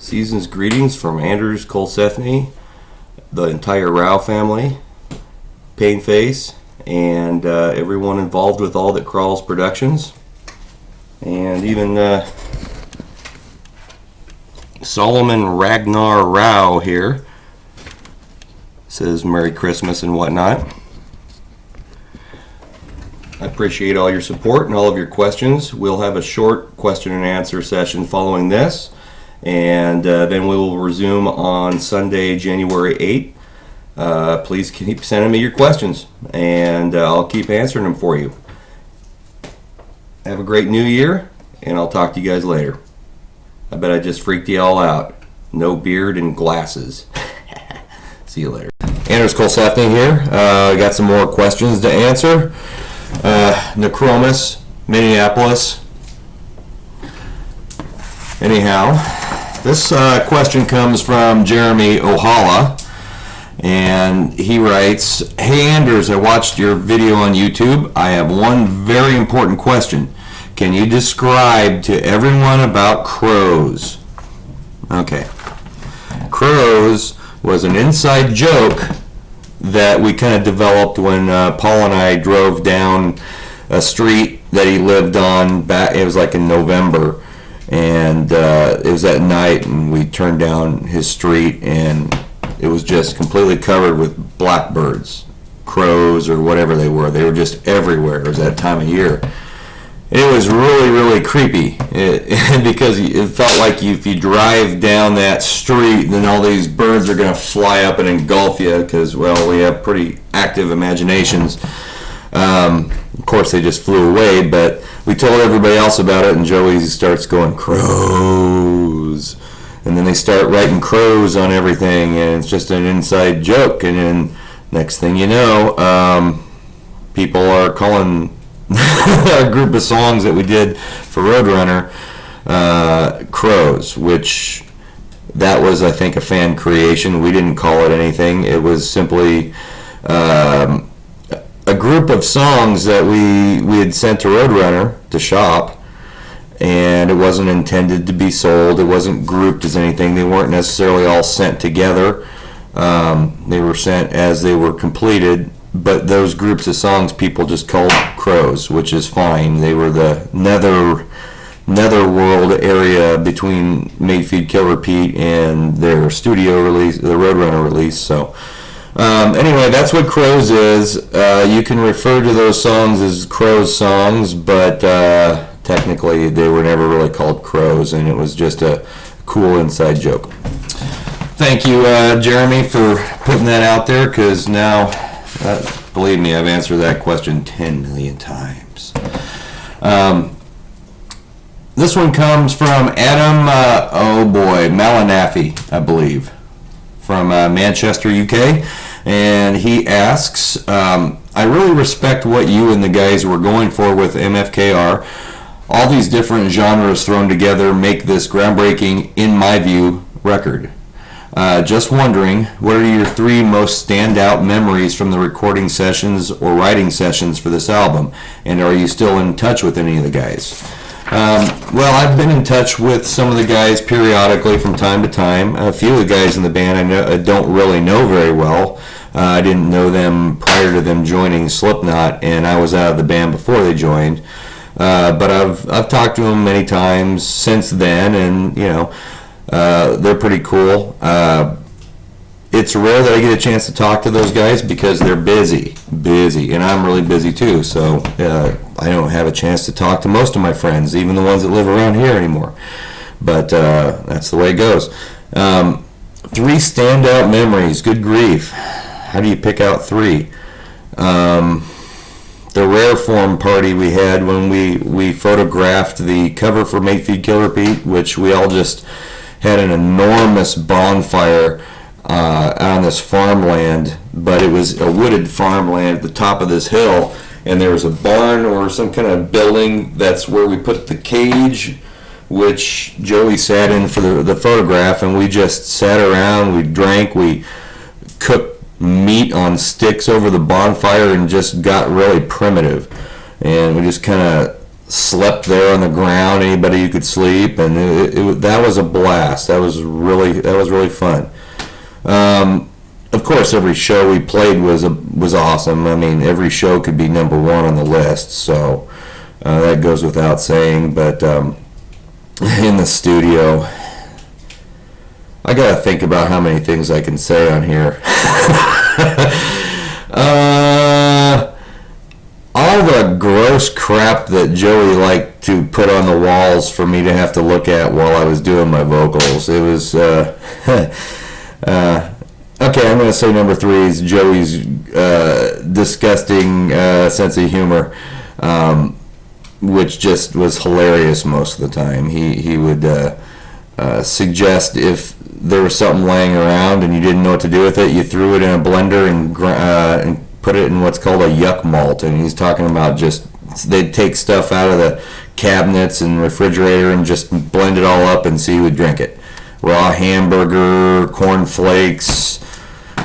Season's greetings from Anders Colsefni, the entire Rao family, Painface, and everyone involved with all that Crowz Productions, and even Solomon Ragnar Rao here says Merry Christmas and whatnot. I appreciate all your support and all of your questions. We'll have a short question and answer session following this, and then we will resume on Sunday, January 8th. Please keep sending me your questions, and I'll keep answering them for you. Have a great new year, and I'll talk to you guys later. I bet I just freaked you all out. No beard and glasses. See you later. Anders Colsefni here. Got some more questions to answer. Necromus, Minneapolis. Anyhow, this question comes from Jeremy Ohala, and he writes, "Hey Anders, I watched your video on YouTube. I have one very important question. Can you describe to everyone about Crowz?" Okay. Crowz was an inside joke that we kind of developed when Paul and I drove down a street that he lived on. It was like in November, and it was at night, and we turned down his street, and it was just completely covered with blackbirds, crows, or whatever they were. They were just everywhere. It was that time of year. It was really, really creepy because it felt like if you drive down that street, then all these birds are going to fly up and engulf you because, well, we have pretty active imaginations. Of course, they just flew away, but we told everybody else about it, and Joey starts going, "Crowz." And then they start writing Crowz on everything, and it's just an inside joke. And then next thing you know, people are calling our group of songs that we did for Roadrunner Crowz, which that was, I think, a fan creation. We didn't call it anything. It was simply a group of songs that we had sent to Roadrunner to shop, and it wasn't intended to be sold. It wasn't grouped as anything. They weren't necessarily all sent together. They were sent as they were completed. But those groups of songs people just called Crowz, which is fine. They were the netherworld area between Made Feed Kill Repeat and their studio release, the Roadrunner release. So anyway, that's what Crowz is. You can refer to those songs as Crowz songs, but technically they were never really called Crowz, and it was just a cool inside joke. Thank you, Jeremy, for putting that out there, because now, believe me, I've answered that question 10 million times. This one comes from Adam, Malinafi, I believe, from Manchester, UK. And he asks, I really respect what you and the guys were going for with MFKR. All these different genres thrown together make this groundbreaking, in my view, record. Just wondering, what are your 3 most standout memories from the recording sessions or writing sessions for this album? And are you still in touch with any of the guys? Well, I've been in touch with some of the guys periodically from time to time. A few of the guys in the band I don't really know very well. I didn't know them prior to them joining Slipknot, and I was out of the band before they joined. But I've talked to them many times since then, and you know, they're pretty cool. It's rare that I get a chance to talk to those guys because they're busy, and I'm really busy too, so I don't have a chance to talk to most of my friends, even the ones that live around here anymore. But that's the way it goes. 3 standout memories, good grief. How do you pick out 3? The Rare Form party we had when we photographed the cover for Made Feed Kill Repeat, which we all just had an enormous bonfire on this farmland, but it was a wooded farmland at the top of this hill, and there was a barn or some kind of building. That's where we put the cage, which Joey sat in for the photograph, and we just sat around, we drank, we cooked meat on sticks over the bonfire, and just got really primitive. And we just kind of slept there on the ground, anybody you could sleep, and that was a blast. That was really fun. Of course, every show we played was awesome. I mean, every show could be number one on the list, so that goes without saying. But in the studio, I gotta think about how many things I can say on here. All the gross crap that Joey liked to put on the walls for me to have to look at while I was doing my vocals. It was, okay, I'm going to say number 3 is Joey's disgusting sense of humor, which just was hilarious most of the time. He would suggest if there was something laying around and you didn't know what to do with it, you threw it in a blender and put it in what's called a yuck malt. And he's talking about just they'd take stuff out of the cabinets and refrigerator and just blend it all up and see who would drink it. Raw hamburger, corn flakes,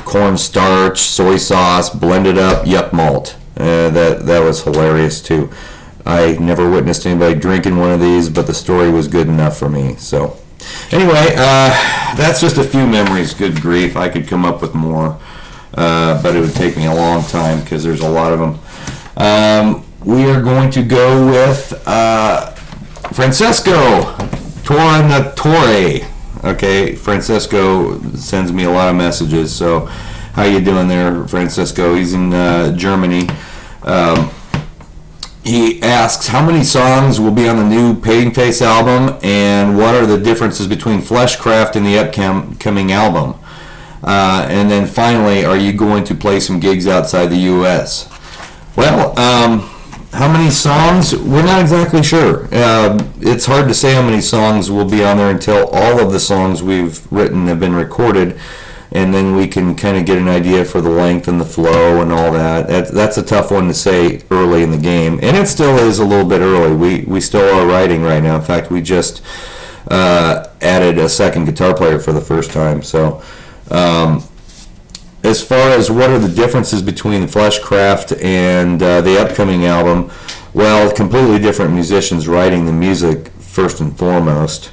cornstarch, soy sauce, blended up, yuck malt. That was hilarious too. I never witnessed anybody drinking one of these, but the story was good enough for me. So anyway, that's just a few memories. Good grief, I could come up with more, but it would take me a long time because there's a lot of them. We are going to go with Francesco Tornatore. Okay, Francesco sends me a lot of messages. So how you doing there, Francesco? He's in Germany. He asks, how many songs will be on the new Painface album, and what are the differences between Fleshcraft and the upcoming album? And then finally, are you going to play some gigs outside the U.S.? Well, how many songs? We're not exactly sure. It's hard to say how many songs will be on there until all of the songs we've written have been recorded, and then we can kind of get an idea for the length and the flow and all that. That's a tough one to say early in the game, and it still is a little bit early. We still are writing right now. In fact, we just added a second guitar player for the first time. So as far as what are the differences between Fleshcraft and the upcoming album, well, completely different musicians writing the music first and foremost.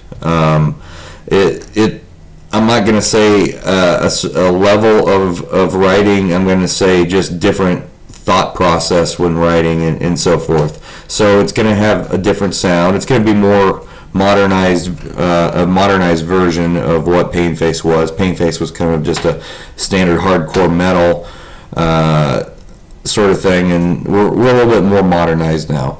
I'm not going to say a level of writing. I'm going to say just different thought process when writing and so forth. So it's going to have a different sound. It's going to be more modernized, a modernized version of what Painface was. Painface was kind of just a standard hardcore metal sort of thing, and we're a little bit more modernized now.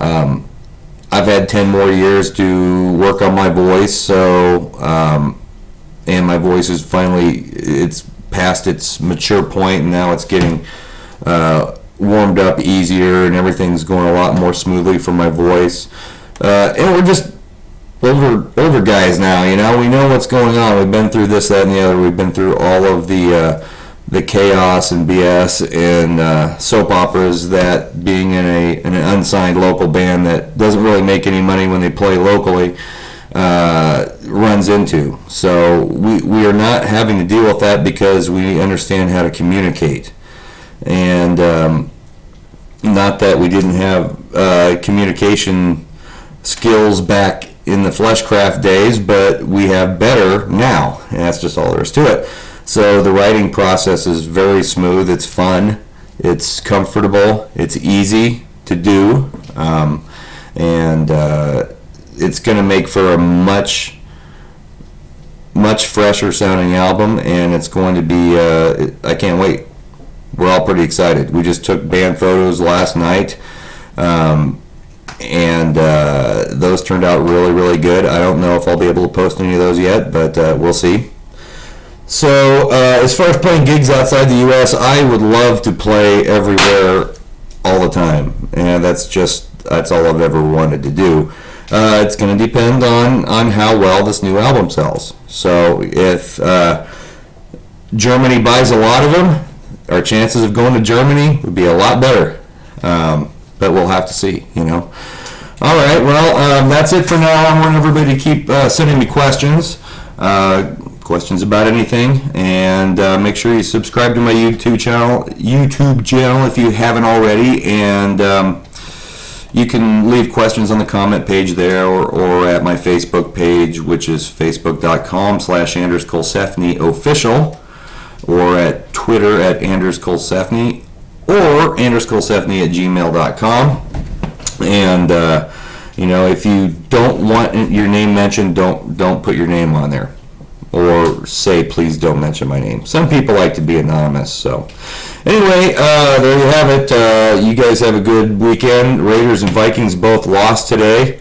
I've had 10 more years to work on my voice, so and my voice is finally, it's past its mature point, and now it's getting warmed up easier, and everything's going a lot more smoothly for my voice. And we're just older guys now, you know. We know what's going on. We've been through this, that, and the other. We've been through all of the chaos and BS and soap operas that being in an unsigned local band that doesn't really make any money when they play locally runs into. So we are not having to deal with that because we understand how to communicate. And not that we didn't have communication skills back in the Fleshcraft days, but we have better now, and that's just all there is to it. So the writing process is very smooth. It's fun, it's comfortable, it's easy to do, and it's going to make for a much fresher sounding album, and it's going to be I can't wait. We're all pretty excited. We just took band photos last night, and those turned out really good. I don't know if I'll be able to post any of those yet, but we'll see. So as far as playing gigs outside the U.S., I would love to play everywhere all the time, and that's all I've ever wanted to do. It's going to depend on how well this new album sells. So if Germany buys a lot of them, our chances of going to Germany would be a lot better. But we'll have to see, you know. All right, well, that's it for now. I want everybody to keep sending me questions. Questions about anything, and make sure you subscribe to my YouTube channel if you haven't already, and you can leave questions on the comment page there, or at my Facebook page, which is facebook.com/Anders Colsefni official, or at Twitter at Anders Colsefni, or anderscolsefni@gmail.com. And you know, if you don't want your name mentioned, don't put your name on there, or say please don't mention my name. Some people like to be anonymous. So anyway, there you have it. You guys have a good weekend. Raiders and Vikings both lost today,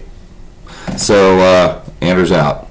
so Anders out.